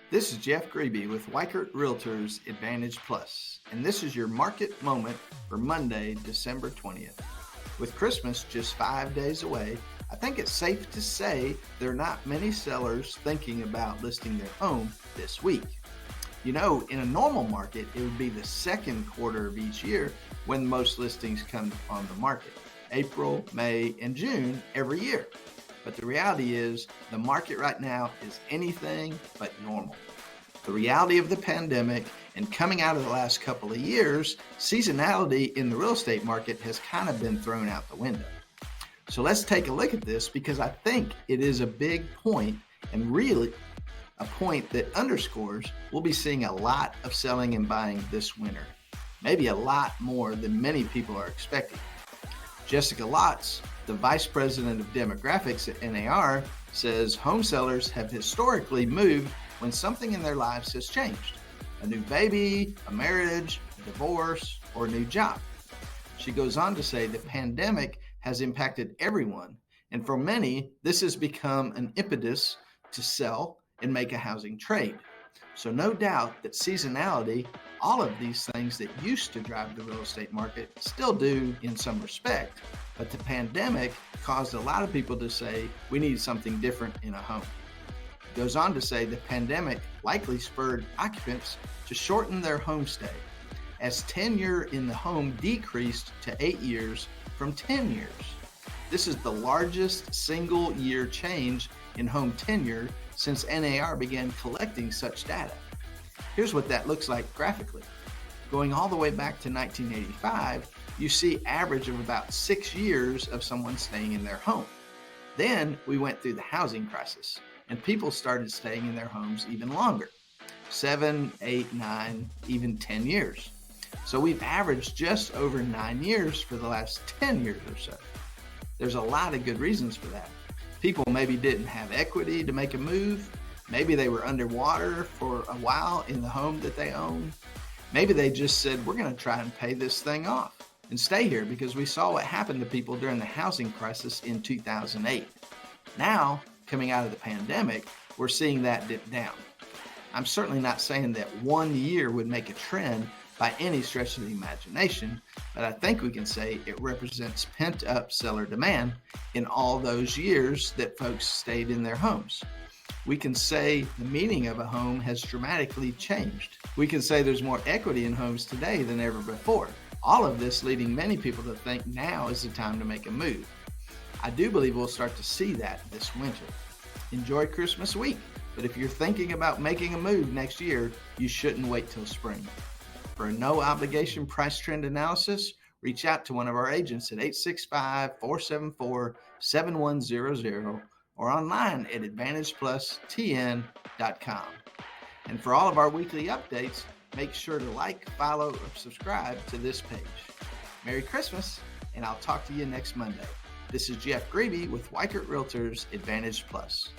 This is Jeff Grebe with Weichert Realtors Advantage Plus, and this is your market moment for Monday, December 20th. With Christmas just 5 days away, I think it's safe to say there are not many sellers thinking about listing their home this week. You know, in a normal market, it would be the second quarter of each year when most listings come on the market. April, May, and June every year. But the reality is the market right now is anything but normal. The reality of the pandemic and coming out of the last couple of years, seasonality in the real estate market has kind of been thrown out the window. So let's take a look at this because I think it is a big point and really a point that underscores we'll be seeing a lot of selling and buying this winter. Maybe a lot more than many people are expecting. Jessica Lotz, the Vice President of Demographics at NAR, says home sellers have historically moved when something in their lives has changed. A new baby, a marriage, a divorce, or a new job. She goes on to say the pandemic has impacted everyone, and for many, this has become an impetus to sell and make a housing trade. So no doubt that seasonality, all of these things that used to drive the real estate market still do in some respect, but the pandemic caused a lot of people to say we need something different in a home. It goes on to say the pandemic likely spurred occupants to shorten their home stay as tenure in the home decreased to 8 years from 10 years. This is the largest single year change in home tenure since NAR began collecting such data. Here's what that looks like graphically. Going all the way back to 1985, you see average of about 6 years of someone staying in their home. Then we went through the housing crisis and people started staying in their homes even longer, 7, 8, 9, even 10 years. So we've averaged just over 9 years for the last 10 years or so. There's a lot of good reasons for that. People maybe didn't have equity to make a move. Maybe they were underwater for a while in the home that they own. Maybe they just said, we're going to try and pay this thing off and stay here because we saw what happened to people during the housing crisis in 2008. Now, coming out of the pandemic, we're seeing that dip down. I'm certainly not saying that 1 year would make a trend by any stretch of the imagination, but I think we can say it represents pent-up seller demand in all those years that folks stayed in their homes. We can say the meaning of a home has dramatically changed. We can say there's more equity in homes today than ever before. All of this leading many people to think now is the time to make a move. I do believe we'll start to see that this winter. Enjoy Christmas week, but if you're thinking about making a move next year, you shouldn't wait till spring. For a no obligation price trend analysis, reach out to one of our agents at 865-474-7100 or online at AdvantagePlusTN.com. And for all of our weekly updates, make sure to like, follow, or subscribe to this page. Merry Christmas, and I'll talk to you next Monday. This is Jeff Grebe with Weichert Realtors Advantage Plus.